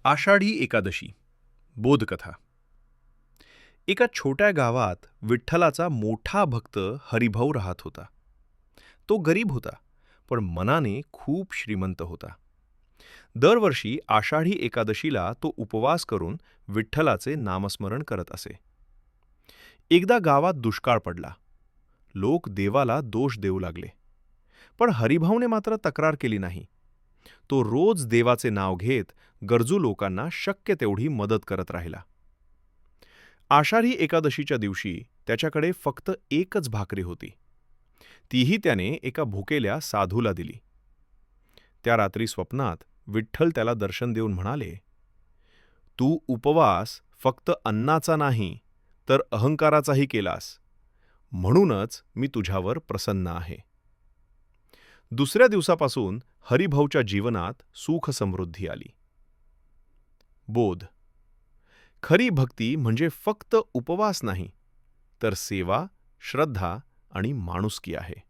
आषाढी एकादशी बोधकथा. एका छोट्या गावात विठ्ठलाचा मोठा भक्त हरिभाऊ राहत होता. तो गरीब होता, पण मनाने खूप श्रीमंत होता. दरवर्षी आषाढी एकादशीला तो उपवास करून विठ्ठलाचे नामस्मरण करत असे. एकदा गावात दुष्काळ पडला. लोक देवाला दोष देऊ लागले, पण हरिभाऊने मात्र तक्रार केली नाही. तो रोज देवाचे नाव घेत गरजू लोकांना शक्य तेवढी मदत करत राहिला. आषाढी एकादशीच्या दिवशी त्याच्याकडे फक्त एकच भाकरी होती. तीही त्याने एका भुकेल्या साधूला दिली. त्या रात्री स्वप्नात विठ्ठल त्याला दर्शन देऊन म्हणाले, "तू उपवास फक्त अन्नाचा नाही, तर अहंकाराचाही केलास. म्हणूनच मी तुझ्यावर प्रसन्न आहे." दुसऱ्या दिवसापासून हरिभाऊच्या जीवनात सुख समृद्धी आली. बोध: खरी भक्ती म्हणजे फक्त उपवास नाही, तर सेवा, श्रद्धा आणि माणुसकी आहे.